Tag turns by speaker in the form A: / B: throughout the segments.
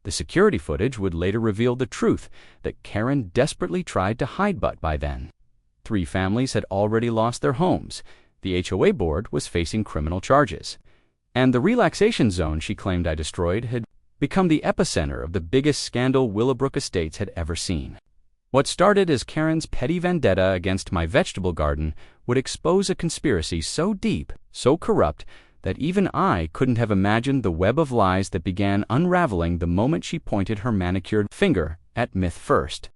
A: The security footage would later reveal the truth that Karen desperately tried to hide, but by then, 3 families had already lost their homes, the HOA board was facing criminal charges, and the relaxation zone she claimed I destroyed had become the epicenter of the biggest scandal Willowbrook Estates had ever seen. What started as Karen's petty vendetta against my vegetable garden would expose a conspiracy so deep, so corrupt, that even I couldn't have imagined the web of lies that began unraveling the moment she pointed her manicured finger at myth first.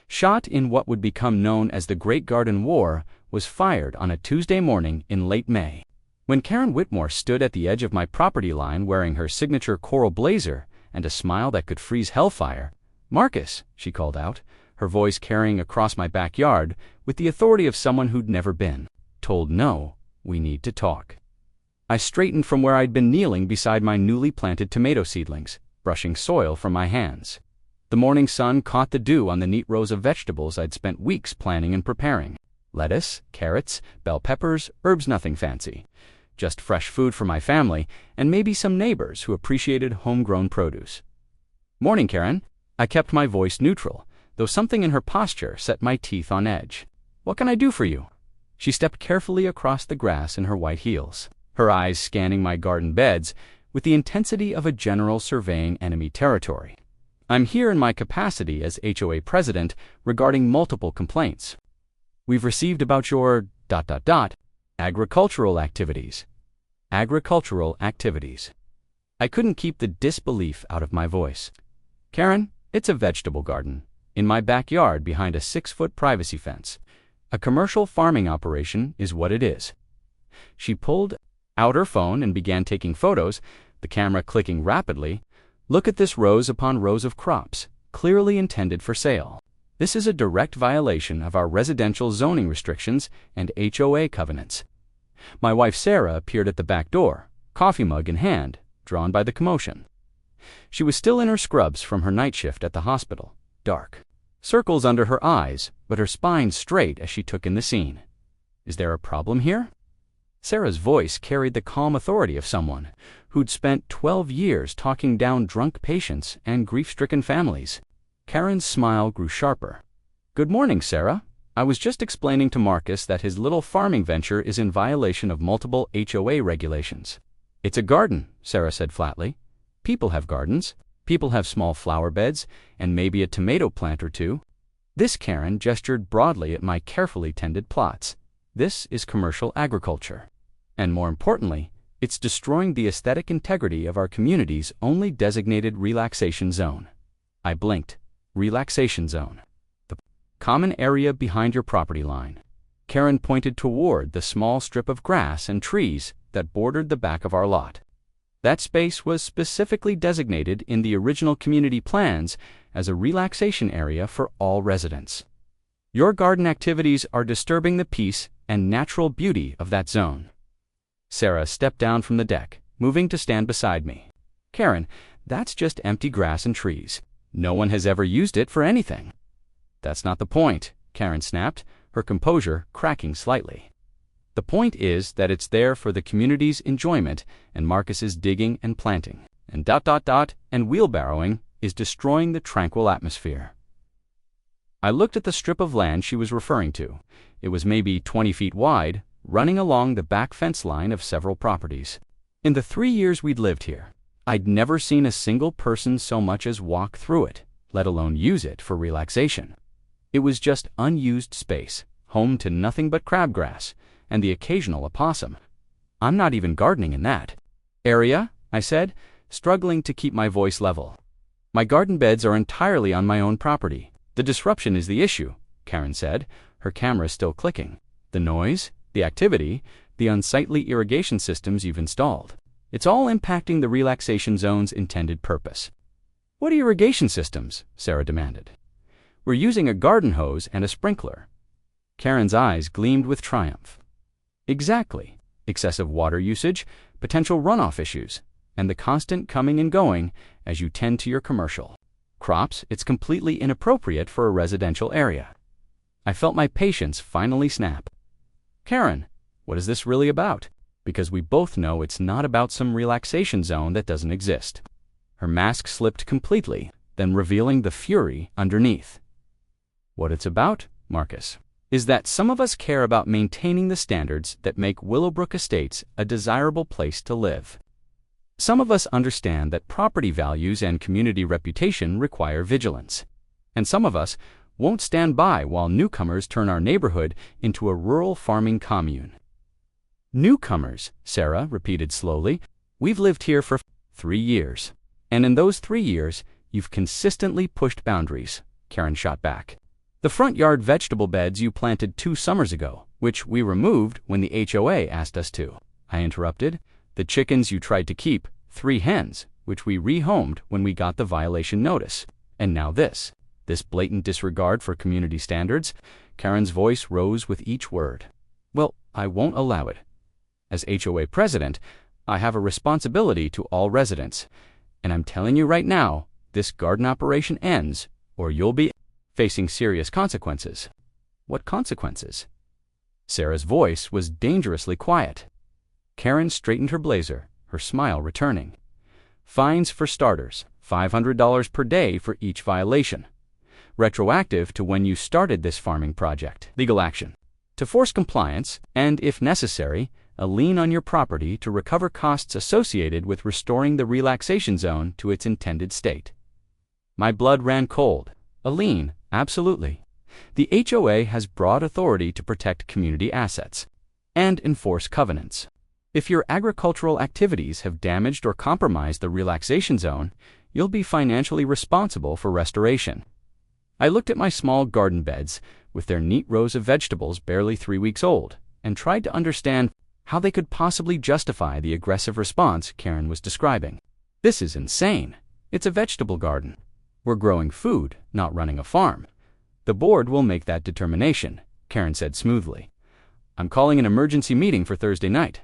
A: Shot in what would become known as the Great Garden War was fired on a Tuesday morning in late May. When Karen Whitmore stood at the edge of my property line wearing her signature coral blazer and a smile that could freeze hellfire, "Marcus," she called out, her voice carrying across my backyard with the authority of someone who'd never been told no, we need to talk. I straightened from where I'd been kneeling beside my newly planted tomato seedlings, brushing soil from my hands. The morning sun caught the dew on the neat rows of vegetables I'd spent weeks planning and preparing. Lettuce, carrots, bell peppers, herbs nothing fancy. Just fresh food for my family and maybe some neighbors who appreciated homegrown produce. "Morning, Karen." I kept my voice neutral, though something in her posture set my teeth on edge. "What can I do for you?" She stepped carefully across the grass in her white heels, her eyes scanning my garden beds with the intensity of a general surveying enemy territory. "I'm here in my capacity as HOA president regarding multiple complaints. We've received about your ... agricultural activities." Agricultural activities. I couldn't keep the disbelief out of my voice. "Karen, it's a vegetable garden, in my backyard behind a 6-foot privacy fence. A commercial farming operation is what it is." She pulled out her phone and began taking photos, the camera clicking rapidly. "Look at this, rows upon rows of crops, clearly intended for sale. This is a direct violation of our residential zoning restrictions and HOA covenants." My wife Sarah appeared at the back door, coffee mug in hand, drawn by the commotion. She was still in her scrubs from her night shift at the hospital, dark circles under her eyes, but her spine straight as she took in the scene. "Is there a problem here?" Sarah's voice carried the calm authority of someone who'd spent 12 years talking down drunk patients and grief-stricken families. Karen's smile grew sharper. "Good morning, Sarah. I was just explaining to Marcus that his little farming venture is in violation of multiple HOA regulations." "It's a garden," Sarah said flatly. "People have gardens. People have small flower beds and maybe a tomato plant or two." This Karen gestured broadly at my carefully tended plots. "This is commercial agriculture. And more importantly, it's destroying the aesthetic integrity of our community's only designated relaxation zone." I blinked. Relaxation zone. "The common area behind your property line." Karen pointed toward the small strip of grass and trees that bordered the back of our lot. That space was specifically designated in the original community plans as a relaxation area for all residents. "Your garden activities are disturbing the peace and natural beauty of that zone." Sarah stepped down from the deck, moving to stand beside me. "Karen, that's just empty grass and trees. No one has ever used it for anything." "That's not the point," Karen snapped, her composure cracking slightly. "The point is that it's there for the community's enjoyment, and Marcus's digging and planting, and ... and wheelbarrowing is destroying the tranquil atmosphere." I looked at the strip of land she was referring to. It was maybe 20 feet wide, running along the back fence line of several properties. In the 3 years we'd lived here, I'd never seen a single person so much as walk through it, let alone use it for relaxation. It was just unused space, home to nothing but crabgrass and the occasional opossum. "I'm not even gardening in that area," I said, struggling to keep my voice level. "My garden beds are entirely on my own property. The disruption is the issue," Karen said, her camera still clicking. "The noise, the activity, the unsightly irrigation systems you've installed. It's all impacting the relaxation zone's intended purpose." "What are irrigation systems?" Sarah demanded. "We're using a garden hose and a sprinkler." Karen's eyes gleamed with triumph. "Exactly. Excessive water usage, potential runoff issues, and the constant coming and going as you tend to your commercial crops. It's completely inappropriate for a residential area." I felt my patience finally snap. "Karen, what is this really about? Because we both know it's not about some relaxation zone that doesn't exist." Her mask slipped completely, then revealing the fury underneath. What it's about, Marcus, is that some of us care about maintaining the standards that make Willowbrook Estates a desirable place to live. Some of us understand that property values and community reputation require vigilance. And some of us won't stand by while newcomers turn our neighborhood into a rural farming commune. Newcomers, Sarah repeated slowly. We've lived here for 3 years. And in those 3 years, you've consistently pushed boundaries, Karen shot back. The front yard vegetable beds you planted 2 summers ago, which we removed when the HOA asked us to, I interrupted. The chickens you tried to keep, 3 hens, which we rehomed when we got the violation notice. And now this blatant disregard for community standards. Karen's voice rose with each word. Well, I won't allow it. As HOA president, I have a responsibility to all residents. And I'm telling you right now, this garden operation ends, or you'll be facing serious consequences. What consequences? Sarah's voice was dangerously quiet. Karen straightened her blazer, her smile returning. Fines for starters, $500 per day for each violation. Retroactive to when you started this farming project. Legal action. To force compliance, and if necessary, a lien on your property to recover costs associated with restoring the relaxation zone to its intended state. My blood ran cold. A lien, absolutely. The HOA has broad authority to protect community assets and enforce covenants. If your agricultural activities have damaged or compromised the relaxation zone, you'll be financially responsible for restoration. I looked at my small garden beds with their neat rows of vegetables barely 3 weeks old and tried to understand how they could possibly justify the aggressive response Karen was describing. This is insane. It's a vegetable garden. We're growing food, not running a farm. The board will make that determination, Karen said smoothly. I'm calling an emergency meeting for Thursday night.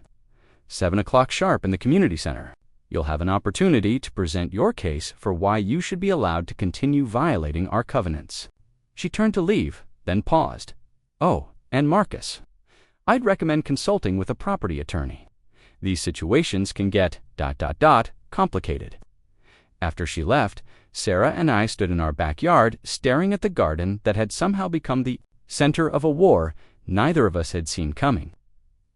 A: 7 o'clock sharp in the community center. You'll have an opportunity to present your case for why you should be allowed to continue violating our covenants. She turned to leave, then paused. Oh, and Marcus, I'd recommend consulting with a property attorney. These situations can get ... complicated. After she left, Sarah and I stood in our backyard staring at the garden that had somehow become the center of a war neither of us had seen coming.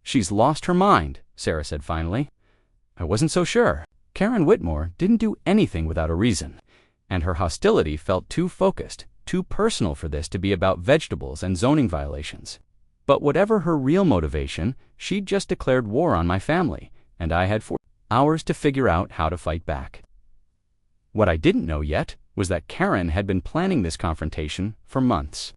A: She's lost her mind, Sarah said finally. I wasn't so sure. Karen Whitmore didn't do anything without a reason, and her hostility felt too focused, too personal for this to be about vegetables and zoning violations. But whatever her real motivation, she'd just declared war on my family, and I had 4 hours to figure out how to fight back. What I didn't know yet was that Karen had been planning this confrontation for months.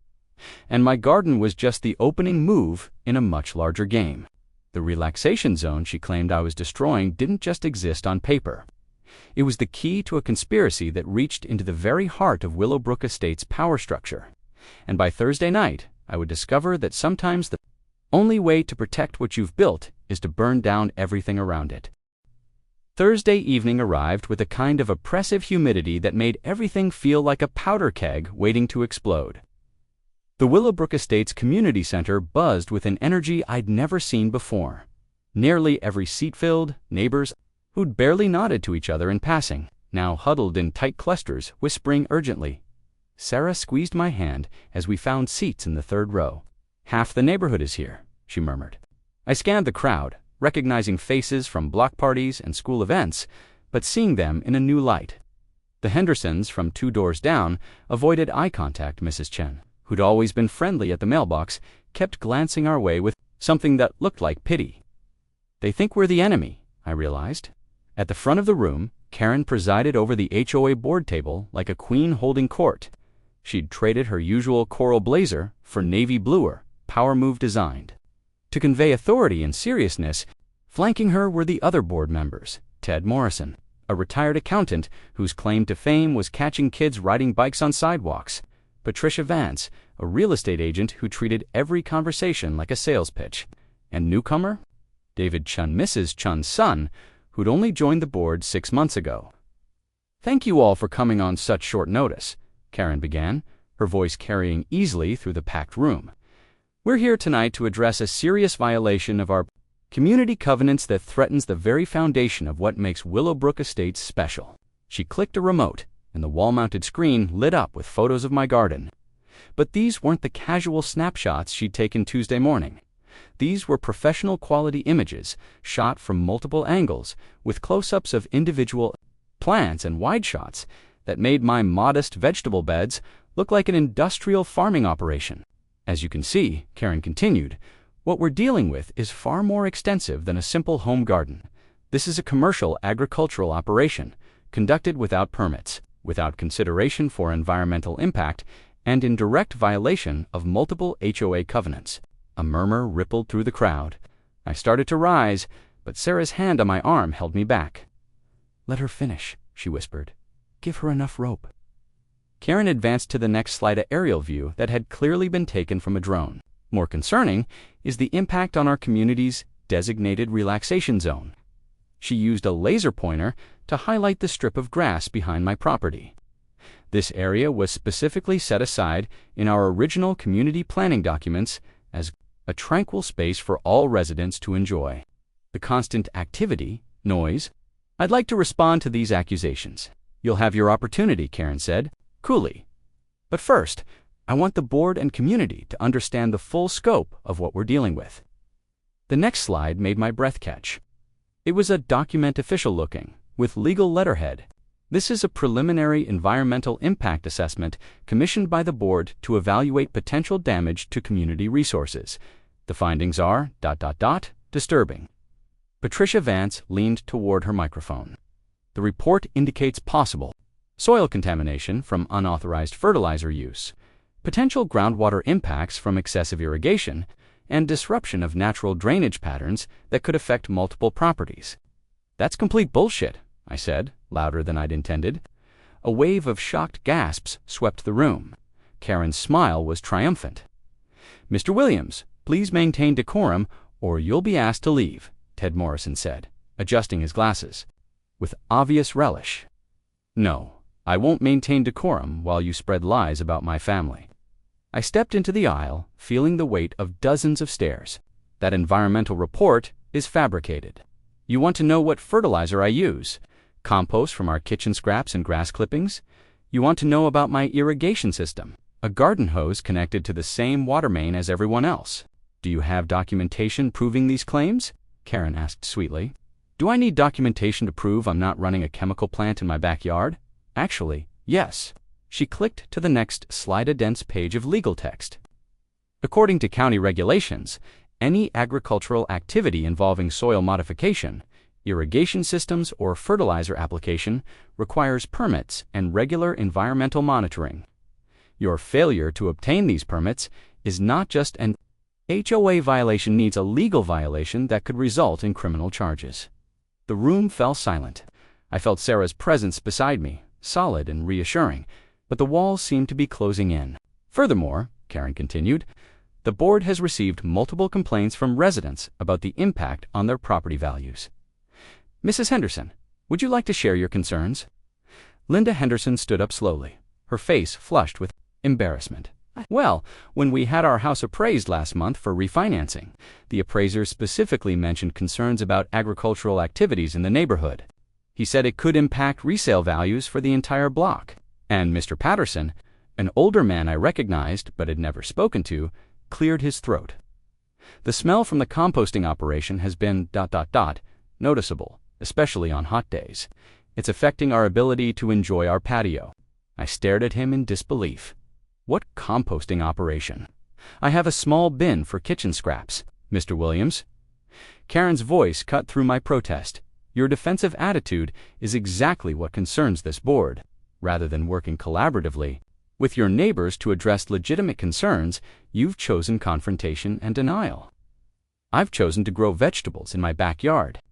A: And my garden was just the opening move in a much larger game. The relaxation zone she claimed I was destroying didn't just exist on paper. It was the key to a conspiracy that reached into the very heart of Willowbrook Estates' power structure. And by Thursday night, I would discover that sometimes the only way to protect what you've built is to burn down everything around it. Thursday evening arrived with a kind of oppressive humidity that made everything feel like a powder keg waiting to explode. The Willowbrook Estates Community Center buzzed with an energy I'd never seen before. Nearly every seat filled, neighbors who'd barely nodded to each other in passing, now huddled in tight clusters, whispering urgently. Sarah squeezed my hand as we found seats in the 3rd row. Half the neighborhood is here, she murmured. I scanned the crowd, recognizing faces from block parties and school events, but seeing them in a new light. The Hendersons from 2 doors down avoided eye contact. Mrs. Chen, who'd always been friendly at the mailbox, kept glancing our way with something that looked like pity. They think we're the enemy, I realized. At the front of the room, Karen presided over the HOA board table like a queen holding court. She'd traded her usual coral blazer for navy bluer, power move designed. To convey authority and seriousness, flanking her were the other board members, Ted Morrison, a retired accountant whose claim to fame was catching kids riding bikes on sidewalks, Patricia Vance, a real estate agent who treated every conversation like a sales pitch, and newcomer, David Chun, Mrs. Chun's son, who'd only joined the board 6 months ago. Thank you all for coming on such short notice, Karen began, her voice carrying easily through the packed room. We're here tonight to address a serious violation of our community covenants that threatens the very foundation of what makes Willowbrook Estates special. She clicked a remote, and the wall-mounted screen lit up with photos of my garden. But these weren't the casual snapshots she'd taken Tuesday morning. These were professional quality images, shot from multiple angles, with close-ups of individual plants and wide shots that made my modest vegetable beds look like an industrial farming operation. As you can see, Karen continued, what we're dealing with is far more extensive than a simple home garden. This is a commercial agricultural operation, conducted without permits, without consideration for environmental impact, and in direct violation of multiple HOA covenants. A murmur rippled through the crowd. I started to rise, but Sarah's hand on my arm held me back. "Let her finish," she whispered. "Give her enough rope." Karen advanced to the next slide, an aerial view that had clearly been taken from a drone. More concerning is the impact on our community's designated relaxation zone. She used a laser pointer to highlight the strip of grass behind my property. This area was specifically set aside in our original community planning documents as a tranquil space for all residents to enjoy. The constant activity, noise. "I'd like to respond to these accusations." "You'll have your opportunity," Karen said, coolly. "But first, I want the board and community to understand the full scope of what we're dealing with." The next slide made my breath catch. It was a document official looking, with legal letterhead. "This is a preliminary environmental impact assessment commissioned by the board to evaluate potential damage to community resources. The findings are ... disturbing." Patricia Vance leaned toward her microphone. "The report indicates possible soil contamination from unauthorized fertilizer use, potential groundwater impacts from excessive irrigation, and disruption of natural drainage patterns that could affect multiple properties." "That's complete bullshit," I said, louder than I'd intended. A wave of shocked gasps swept the room. Karen's smile was triumphant. "Mr. Williams, please maintain decorum or you'll be asked to leave," Ted Morrison said, adjusting his glasses. With obvious relish. "No, I won't maintain decorum while you spread lies about my family." I stepped into the aisle, feeling the weight of dozens of stares. "That environmental report is fabricated. You want to know what fertilizer I use? Compost from our kitchen scraps and grass clippings? You want to know about my irrigation system? A garden hose connected to the same water main as everyone else. Do you have documentation proving these claims?" Karen asked sweetly. "Do I need documentation to prove I'm not running a chemical plant in my backyard?" "Actually, yes." She clicked to the next slide-a-dense page of legal text. "According to county regulations, any agricultural activity involving soil modification, irrigation systems, or fertilizer application requires permits and regular environmental monitoring. Your failure to obtain these permits is not just an HOA violation, needs a legal violation that could result in criminal charges." The room fell silent. I felt Sarah's presence beside me, solid and reassuring, but the walls seemed to be closing in. "Furthermore," Karen continued, "the board has received multiple complaints from residents about the impact on their property values. Mrs. Henderson, would you like to share your concerns?" Linda Henderson stood up slowly, her face flushed with embarrassment. "Well, when we had our house appraised last month for refinancing, the appraiser specifically mentioned concerns about agricultural activities in the neighborhood. He said it could impact resale values for the entire block. And Mr. Patterson, an older man I recognized but had never spoken to, cleared his throat. The smell from the composting operation has been ... noticeable, especially on hot days. It's affecting our ability to enjoy our patio." I stared at him in disbelief. "What composting operation?" "I have a small bin for kitchen scraps, Mr. Williams." Karen's voice cut through my protest. "Your defensive attitude is exactly what concerns this board. Rather than working collaboratively with your neighbors to address legitimate concerns, you've chosen confrontation and denial. I've chosen to grow vegetables in my backyard.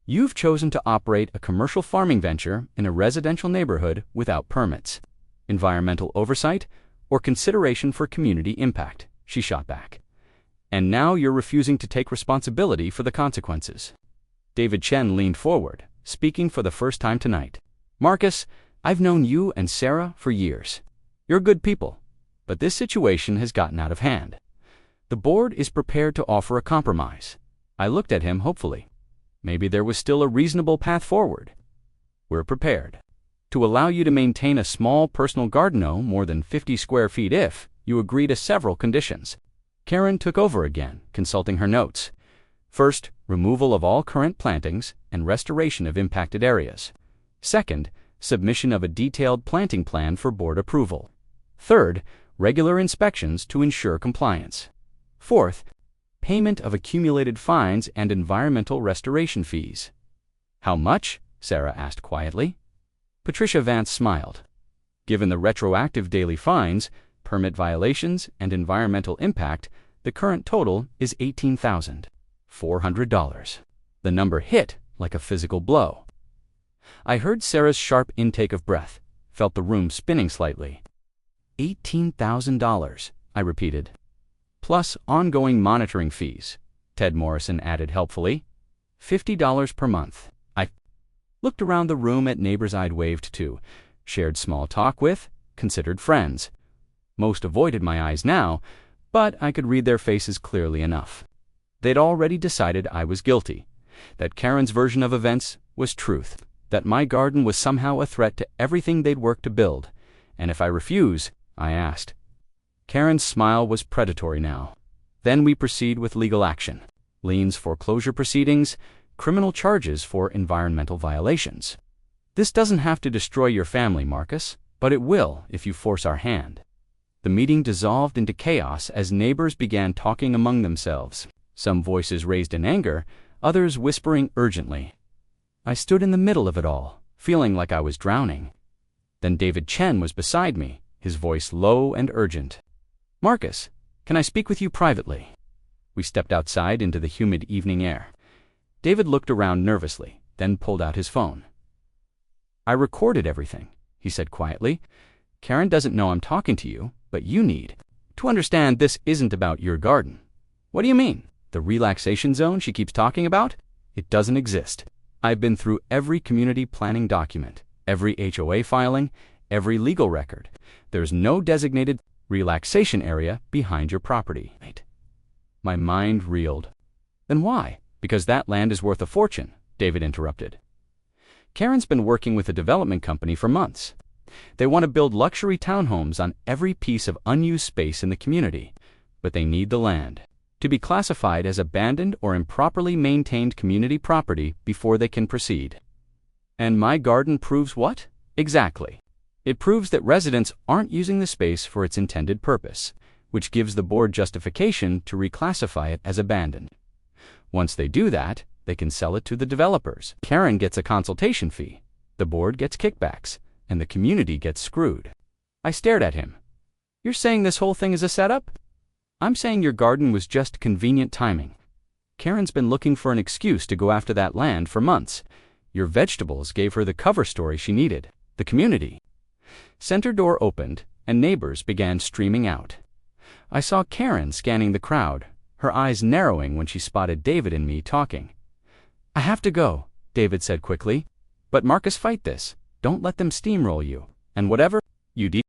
A: You've chosen to operate a commercial farming venture in a residential neighborhood without permits, environmental oversight, or consideration for community impact," she shot back. "And now you're refusing to take responsibility for the consequences." David Chen leaned forward, speaking for the first time tonight. "Marcus, I've known you and Sarah for years. You're good people, but this situation has gotten out of hand. The board is prepared to offer a compromise." I looked at him hopefully. Maybe there was still a reasonable path forward. "We're prepared." to allow you to maintain a small personal garden no more than 50 square feet if you agree to several conditions. Karen took over again, consulting her notes. First, removal of all current plantings and restoration of impacted areas. Second, submission of a detailed planting plan for board approval. Third, regular inspections to ensure compliance. Fourth, payment of accumulated fines and environmental restoration fees. How much? Sarah asked quietly. Patricia Vance smiled. Given the retroactive daily fines, permit violations, and environmental impact, the current total is $18,400. The number hit like a physical blow. I heard Sarah's sharp intake of breath, felt the room spinning slightly. $18,000, I repeated. Plus ongoing monitoring fees, Ted Morrison added helpfully. $50 per month. I looked around the room at neighbors I'd waved to, shared small talk with, considered friends. Most avoided my eyes now, but I could read their faces clearly enough. They'd already decided I was guilty, that Karen's version of events was truth, that my garden was somehow a threat to everything they'd worked to build, and if I refuse, I asked. Karen's smile was predatory now. Then we proceed with legal action. Liens, foreclosure proceedings, criminal charges for environmental violations. This doesn't have to destroy your family, Marcus, but it will if you force our hand. The meeting dissolved into chaos as neighbors began talking among themselves, some voices raised in anger, others whispering urgently. I stood in the middle of it all, feeling like I was drowning. Then David Chen was beside me, his voice low and urgent. Marcus, can I speak with you privately? We stepped outside into the humid evening air. David looked around nervously, then pulled out his phone. I recorded everything, he said quietly. Karen doesn't know I'm talking to you, but you need to understand this isn't about your garden. What do you mean? The relaxation zone she keeps talking about? It doesn't exist. I've been through every community planning document, every HOA filing, every legal record. There's no designated relaxation area behind your property. My mind reeled. Then why? Because that land is worth a fortune, David interrupted. Karen's been working with a development company for months. They want to build luxury townhomes on every piece of unused space in the community, but they need the land to be classified as abandoned or improperly maintained community property before they can proceed. And my garden proves what? Exactly. It proves that residents aren't using the space for its intended purpose, which gives the board justification to reclassify it as abandoned. Once they do that, they can sell it to the developers. Karen gets a consultation fee, the board gets kickbacks, and the community gets screwed. I stared at him. You're saying this whole thing is a setup? I'm saying your garden was just convenient timing. Karen's been looking for an excuse to go after that land for months. Your vegetables gave her the cover story she needed, the community. Center door opened, and neighbors began streaming out. I saw Karen scanning the crowd, her eyes narrowing when she spotted David and me talking. I have to go, David said quickly. But Marcus, fight this. Don't let them steamroll you. And whatever you do.